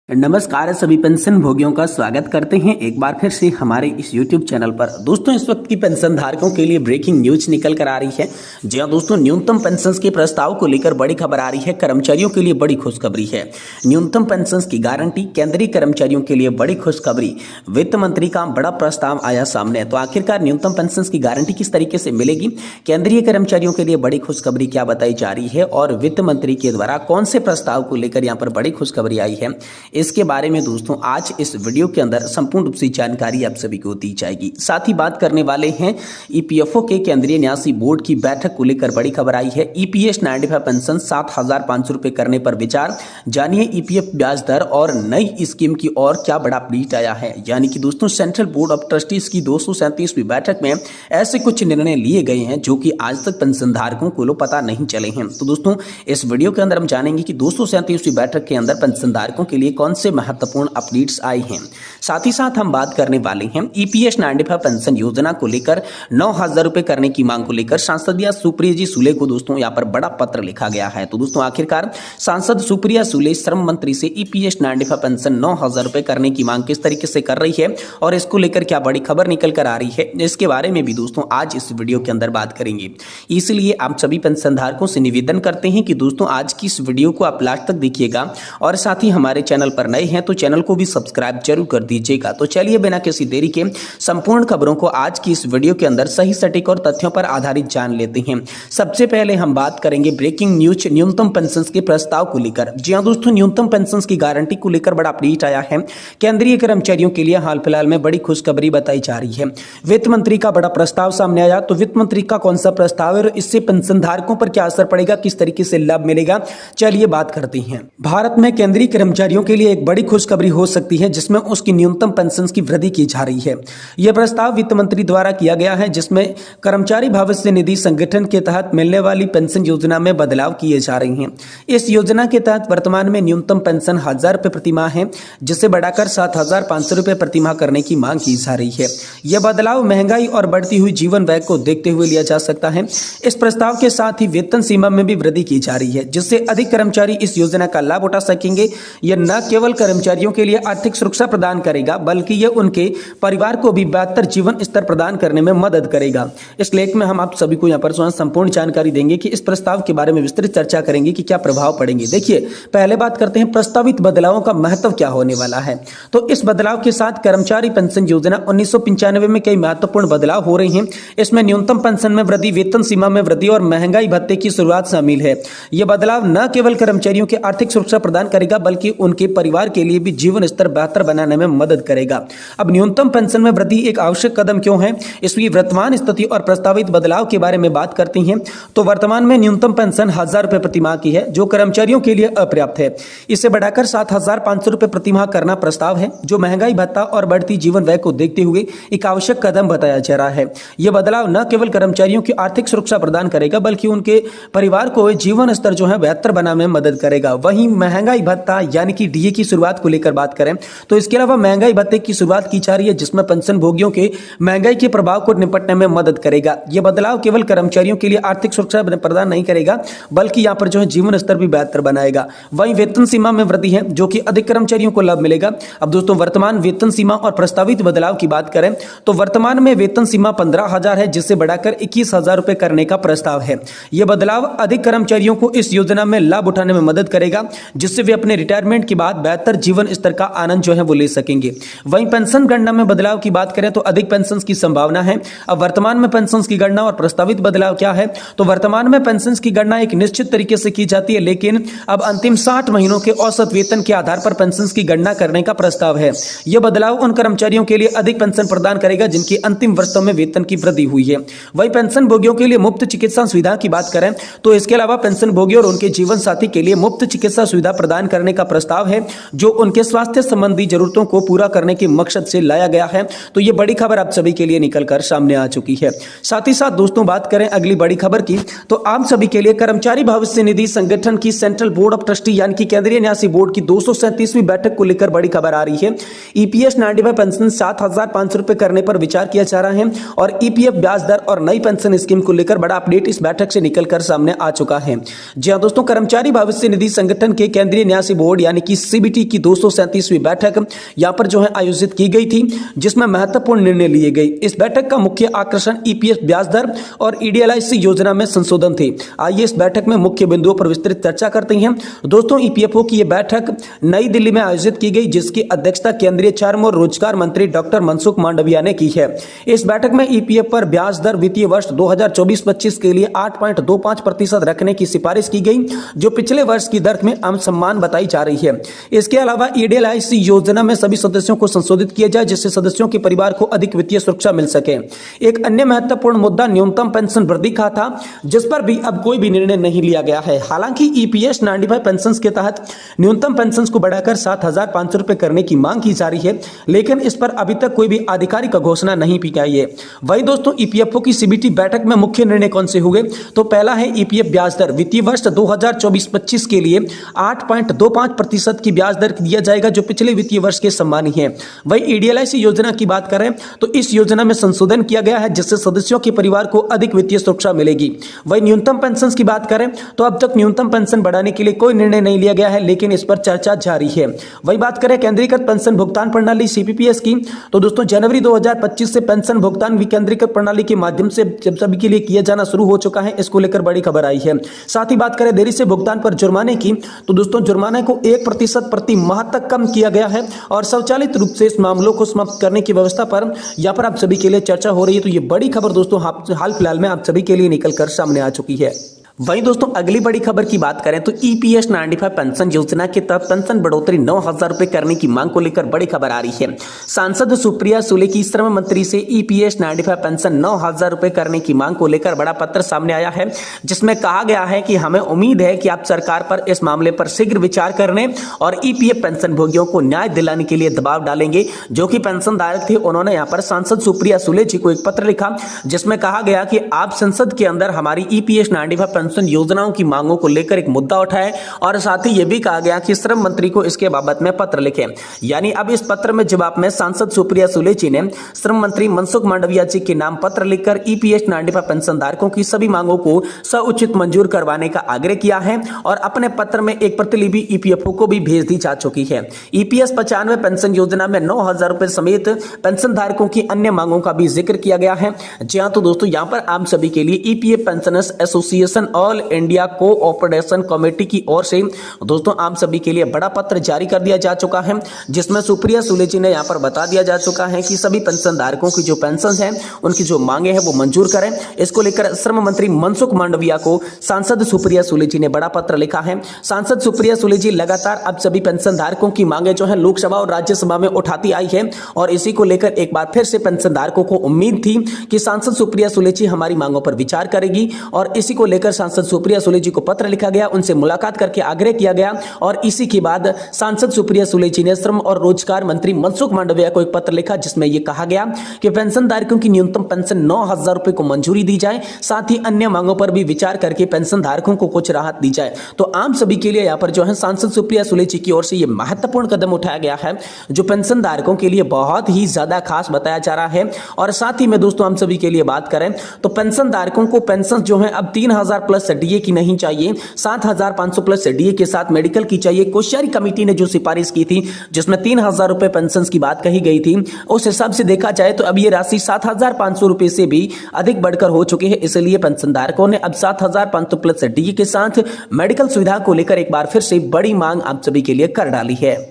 नमस्कार सभी पेंशन भोगियों का स्वागत करते हैं एक बार फिर से हमारे इस YouTube चैनल पर। दोस्तों इस वक्त की पेंशन धारकों के लिए ब्रेकिंग न्यूज निकल कर आ रही है। जी हाँ दोस्तों, न्यूनतम पेंशन के प्रस्ताव को लेकर बड़ी खबर आ रही है। कर्मचारियों के लिए बड़ी खुशखबरी है। न्यूनतम पेंशन की गारंटी केंद्रीय कर्मचारियों के लिए बड़ी खुशखबरी। वित्त मंत्री का बड़ा प्रस्ताव आया सामने। तो आखिरकार न्यूनतम पेंशन की गारंटी किस तरीके से मिलेगी, केंद्रीय कर्मचारियों के लिए बड़ी खुशखबरी क्या बताई जा रही है और वित्त मंत्री के द्वारा कौन से प्रस्ताव को लेकर यहाँ पर बड़ी खुशखबरी आई है, इसके बारे में दोस्तों आज इस वीडियो के अंदर संपूर्ण रूप से जानकारी आप सभी को दी जाएगी। साथ ही बात करने वाले हैं ईपीएफओ के केंद्रीय न्यासी बोर्ड की बैठक को लेकर बड़ी खबर आई है। ईपीएस 95 पेंशन 7,500 रुपए करने पर विचार। जानिए ईपीएफ ब्याज दर और नई स्कीम की और क्या बड़ा अपडेट आया है। यानी कि दोस्तों सेंट्रल बोर्ड ऑफ ट्रस्टीज की 237वीं बैठक में ऐसे कुछ निर्णय लिए गए हैं जो कि आज तक पेंशन धारकों को पता नहीं चले हैं। तो दोस्तों इस वीडियो के अंदर हम जानेंगे कि 237वीं बैठक के अंदर पेंशन धारकों के लिए कौन से महत्वपूर्ण अपडेट्स आई हैं। साथ ही साथ हम बात करने वाले हैं ईपीएस 95 पेंशन योजना को लेकर 9,000 रुपए करने की मांग को लेकर सांसद सुप्रिया जी सुले को दोस्तों यहां पर बड़ा पत्र लिखा गया है। तो दोस्तों आखिरकार सांसद सुप्रिया सुले श्रम मंत्री से ईपीएस 95 पेंशन 9,000 रुपए करने की मांग किस तरीके से कर रही है और इसको लेकर क्या बड़ी खबर निकल कर आ रही है, इसके बारे में भी दोस्तों आज इस वीडियो के अंदर बात करेंगे। इसलिए आप सभी पेंशन धारकों से निवेदन करते हैं कि दोस्तों आज की इस वीडियो को आप लास्ट तक देखिएगा और साथ ही हमारे चैनल पर नए हैं तो चैनल को भी सब्सक्राइब जरूर कर दीजिएगा। तो चलिए बिना किसी देरी के संपूर्ण खबरों को आज की इस वीडियो के अंदर सही सटीक और तथ्यों पर आधारित जान लेते हैं। सबसे पहले हम बात करेंगे ब्रेकिंग न्यूज न्यूनतम पेंशन के प्रस्ताव को लेकर। जी हां दोस्तों, न्यूनतम पेंशन की गारंटी को लेकर बड़ा अपडेट आया है। केंद्रीय कर्मचारियों के लिए हाल फिलहाल में बड़ी खुशखबरी बताई जा रही है। वित्त मंत्री का बड़ा प्रस्ताव सामने आया। तो वित्त मंत्री का कौन सा प्रस्ताव है और इससे पेंशन धारकों पर क्या असर पड़ेगा, किस तरीके से लाभ मिलेगा, चलिए बात करते हैं। भारत में केंद्रीय कर्मचारियों के लिए एक बड़ी खुशखबरी हो सकती है जिसमें उसकी न्यूनतम पेंशन की वृद्धि की जा रही है। यह प्रस्ताव वित्त मंत्री द्वारा किया गया है जिसमें कर्मचारी भविष्य निधि संगठन के तहत मिलने वाली पेंशन योजना में बदलाव किए जा रहे हैं। इस योजना के तहत वर्तमान में न्यूनतम पेंशन 1,000 रुपए प्रति माह है, जिसे बढ़ाकर 7,500 रुपए प्रति माह करने की मांग की जा रही है। यह बदलाव महंगाई और बढ़ती हुई जीवन व्यय को देखते हुए लिया जा सकता है। इस प्रस्ताव के साथ ही वेतन सीमा में भी वृद्धि की जा रही है जिससे अधिक कर्मचारी इस योजना का लाभ उठा सकेंगे। यह न केवल कर्मचारियों के लिए आर्थिक सुरक्षा प्रदान करेगा बल्कि यह उनके परिवार को भी बेहतर जीवन स्तर प्रदान करने में मदद करेगा। इस लेख में हम आप सभी को यहाँ पर संपूर्ण जानकारी देंगे कि इस प्रस्ताव के बारे में विस्तृत चर्चा करेंगे कि क्या प्रभाव पड़ेंगे। देखिए पहले बात करते हैं प्रस्तावित बदलावों का महत्व क्या होने वाला है। तो इस बदलाव के साथ कर्मचारी पेंशन योजना 1995 में कई महत्वपूर्ण बदलाव हो रहे हैं। इसमें न्यूनतम पेंशन में वृद्धि, वेतन सीमा में वृद्धि और महंगाई भत्ते की शुरुआत शामिल है। यह बदलाव न केवल कर्मचारियों की आर्थिक सुरक्षा प्रदान करेगा बल्कि उनके परिवार के लिए भी जीवन स्तर बेहतर बनाने में मदद करेगा। अब न्यूनतम पेंशन में वृद्धि एक आवश्यक कदम क्यों है, इसकी वर्तमान स्थिति और प्रस्तावित बदलाव के बारे में बात करते हैं। तो वर्तमान में न्यूनतम पेंशन 1,000 रुपए प्रति माह की है जो कर्मचारियों के लिए अपर्याप्त है। इसे बढ़ाकर 7,500 रुपए प्रति माह करना प्रस्ताव है जो महंगाई भत्ता और बढ़ती जीवन व्यय को देखते हुए एक आवश्यक कदम बताया जा रहा है। यह बदलाव न केवल कर्मचारियों की आर्थिक सुरक्षा प्रदान करेगा बल्कि उनके परिवार को जीवन स्तर जो है बेहतर बनाने में मदद करेगा। वहीं महंगाई भत्ता यानी कि डीए की शुरुआत को लेकर बात करें तो इसके अलावा महंगाई भत्ते की शुरुआत की जा रही है जिसमें पेंशन भोगियों के महंगाई के प्रभाव को निपटने में मदद करेगा। यह बदलाव केवल कर्मचारियों के लिए आर्थिक सुरक्षा प्रदान नहीं करेगा बल्कि यहां पर जो है जीवन स्तर भी बेहतर बनाएगा। वहीं वेतन सीमा में वृद्धि है जो कि अधिक कर्मचारियों को लाभ मिलेगा। अब दोस्तों वर्तमान वेतन सीमा और प्रस्तावित बदलाव की बात करें तो वर्तमान में वेतन सीमा 15,000 है जिसे बढ़ाकर 21,000 रुपए करने का प्रस्ताव है। यह बदलाव अधिक कर्मचारियों को इस योजना में लाभ उठाने में मदद करेगा जिससे वे अपने रिटायरमेंट के बाद बेहतर जीवन स्तर का आनंद जो है वो ले सकेंगे। वहीं पेंशन गणना में बदलाव की बात करें तो अधिक पेंशन की संभावना है। अब वर्तमान में पेंशन की गणना और प्रस्तावित बदलाव क्या है, तो वर्तमान में पेंशन की गणना एक निश्चित तरीके से की जाती है लेकिन अब अंतिम 60 महीनों के औसत वेतन के आधार पर पेंशन की गणना करने का प्रस्ताव है। यह बदलाव उन कर्मचारियों के लिए अधिक पेंशन प्रदान करेगा जिनकी अंतिम वर्षों में वेतन की वृद्धि हुई है। वहीं पेंशन भोगियों के लिए मुफ्त चिकित्सा सुविधा की बात करें तो इसके अलावा पेंशन भोगी और उनके जीवन साथी के लिए मुफ्त चिकित्सा सुविधा प्रदान करने का प्रस्ताव है जो उनके स्वास्थ्य संबंधी जरूरतों को पूरा करने के मकसद से लाया गया है। तो यह बड़ी खबर आप सभी के लिए निकलकर सामने आ चुकी है। साथ ही साथ दोस्तों बात करें अगली बड़ी खबर की तो आप सभी के लिए कर्मचारी भविष्य निधि संगठन की सेंट्रल बोर्ड ऑफ ट्रस्टी यानी कि केंद्रीय न्यासी बोर्ड की 237वीं बैठक को लेकर बड़ी खबर आ रही है। ईपीएस 95 पेंशन 7,500 रुपए करने पर विचार किया जा रहा है और ईपीएफ ब्याज दर और नई पेंशन स्कीम को लेकर बड़ा अपडेट इस बैठक से निकलकर सामने आ चुका है। जी हां दोस्तों, कर्मचारी भविष्य निधि संगठन के केंद्रीय न्यासी बोर्ड यानी कि सीबीटी की 237वीं बैठक यहां पर जो है आयोजित की गई थी, जिसमें महत्वपूर्ण निर्णय लिए गए। इस बैठक का मुख्य आकर्षण ईपीएफ ब्याज दर और ईडीएलआईसी योजना में संशोधन थे। आइए इस बैठक में मुख्य बिंदुओं पर विस्तृत चर्चा करते हैं। दोस्तों, ईपीएफओ की यह बैठक नई दिल्ली में आयोजित की गई, जिसकी अध्यक्षता केंद्रीय श्रम और रोजगार मंत्री डॉक्टर मनसुख मांडविया ने की है। इस बैठक में ईपीएफ पर ब्याज दर वित्तीय वर्ष 2024-25 के लिए 8.25% रखने की सिफारिश की गई, जो पिछले वर्ष की दर में आम सम्मान बताई जा रही है। इसके अलावा ईडीएलआईसी योजना में सभी सदस्यों को संशोधित किया जाए, जिससे सदस्यों के परिवार को अधिक वित्तीय सुरक्षा मिल सके। एक अन्य महत्वपूर्ण मुद्दा न्यूनतम पेंशन वृद्धि का था, जिस पर भी अब कोई भी निर्णय नहीं लिया गया है। हालांकि ईपीएस 95 पेंशन के तहत न्यूनतम पेंशन को बढ़ाकर 7,500 रुपए करने की मांग की जा रही है, लेकिन इस पर अभी तक कोई भी आधिकारिक घोषणा नहीं की गई है। वही दोस्तों, ईपीएफओ की सीबीटी बैठक में मुख्य निर्णय कौन से हुए? तो पहला है ईपीएफ ब्याज दर वित्तीय वर्ष 2024-25 के लिए 8.25% की ब्याज दर दिया जाएगा, जो पिछले वित्तीय वर्ष के समान ही है। वही ईडीएलआईसी योजना की बात करें तो इस योजना में संशोधन किया गया है, जिससे सदस्यों के परिवार को अधिक वित्तीय सुरक्षा मिलेगी। वही न्यूनतम पेंशन की बात करें तो अब तक न्यूनतम पेंशन बढ़ाने के लिए कोई निर्णय नहीं लिया गया है, लेकिन इस पर चर्चा जारी है। वही बात करें केंद्रीकृत पेंशन भुगतान प्रणाली सीपीपीएस की, तो दोस्तों जनवरी 2025 से पेंशन भुगतान विकेंद्रीकृत प्रणाली के माध्यम से जब सभी के लिए किया जाना शुरू हो चुका है। इसको लेकर बड़ी खबर आई है। साथ ही बात करें देरी से भुगतान पर जुर्माने की, तो दोस्तों जुर्माने को 1% प्रति माह तक कम किया गया है और स्वचालित रूप से इस मामलों को समाप्त करने की व्यवस्था पर यहाँ पर आप सभी के लिए चर्चा हो रही है। तो ये बड़ी खबर दोस्तों हाल फिलहाल में आप सभी के लिए निकलकर सामने आ चुकी है। वहीं दोस्तों अगली बड़ी खबर की बात करें तो ईपीएस 95 पेंशन योजना के तहत पेंशन बढ़ोतरी 9,000 रुपए करने की मांग को लेकर बड़ी खबर आ रही है। सांसद सुप्रिया सुले की श्रम मंत्री से ईपीएस 95 पेंशन 9,000 रुपए करने की मांग को लेकर बड़ा पत्र सामने आया है, जिसमें कहा गया है कि हमें उम्मीद है कि आप सरकार पर इस मामले पर शीघ्र विचार करने और ईपीएफ पेंशन भोगियों को न्याय दिलाने के लिए दबाव डालेंगे। जो कि पेंशन धारक थे, उन्होंने यहाँ पर सांसद सुप्रिया सुले जी को एक पत्र लिखा, जिसमें कहा गया कि आप संसद के अंदर हमारी ईपीएस 95 पेंशन योजनाओं की मांगों को लेकर एक मुद्दा उठाए और साथ ही यह भी कहा गया कि श्रम मंत्री को इसके बाबत में पत्र लिखें। यानी अब इस पत्र में जवाब में सांसद सुप्रिया सुले जी ने श्रम मंत्री मनसुख मांडविया जी के नाम पत्र लिखकर ईपीएस 95 पेंशन धारकों की सभी मांगों को सउचित मंजूर करवाने का आग्रह किया है और अपने पत्र में एक प्रतिलिपि ईपीएफओ को भी भेज दी जा चुकी है। ईपीएस 95 पेंशन योजना में 9,000 रुपए समेत पेंशन धारकों की अन्य मांगों का भी जिक्र किया गया है। जी हाँ, तो दोस्तों यहाँ पर आप सभी के लिए EPF pensioners association all India cooperation committee की ओर से दोस्तों आप सभी के लिए बड़ा पत्र जारी कर दिया जा चुका है, जिसमें सुप्रिया सुले जी ने यहां पर बता दिया जा चुका है कि सभी पेंशन धारकों की जो पेंशन है उनकी जो मांगे हैं वो मंजूर करें। इसको लेकर श्रम मंत्री मनसुख मांडविया को सांसद सुप्रिया सुले जी ने बड़ा पत्र लिखा है। सांसद सुप्रिया सुले जी लगातार अब सभी पेंशन धारकों की मांगे जो है लोकसभा और राज्यसभा में उठाती आई है और इसी को लेकर एक बार फिर से पेंशन धारकों को उम्मीद थी कि सांसद सुप्रिया सुले जी हमारी मांगों पर विचार करेगी और इसी को लेकर सांसद सुप्रिया सुले जी को पत्र लिखा गया, उनसे मुलाकात करके आग्रह किया गया और इसी के बाद सांसद सुप्रिया सुले जी ने श्रम और रोजगार मंत्री मनसुख मांडविया को एक पत्र लिखा, जिसमें यह कहा गया कि पेंशन धारकों की न्यूनतम पेंशन 9,000 रुपए को मंजूरी दी जाए, साथ ही अन्य मांगों पर भी विचार करके पेंशन धारकों को कुछ राहत दी जाए। तो आप सभी के लिए यहाँ पर जो है सांसद सुप्रिया सुले जी की ओर से यह महत्वपूर्ण कदम उठाया गया है, जो पेंशन धारकों के लिए बहुत ही ज्यादा खास बताया जा रहा है। और साथ ही में दोस्तों हम सभी के लिए बात करें तो पेंशन धारकों को पेंशन जो है अब 3,000 प्लस डीए की नहीं चाहिए, 7,500 प्लस डीए के साथ मेडिकल की चाहिए। कोश्यारी कमेटी ने जो सिफारिश की थी, जिसमें 3,000 रुपए पेंशन की बात कही गई थी, उस हिसाब से देखा जाए तो अब ये राशि 7,500 रुपए से भी अधिक बढ़कर हो चुकी है। इसलिए पेंशन धारकों ने अब 7,500 प्लस डीए के साथ मेडिकल सुविधा को लेकर एक बार फिर से बड़ी मांग आप सभी के लिए कर डाली है।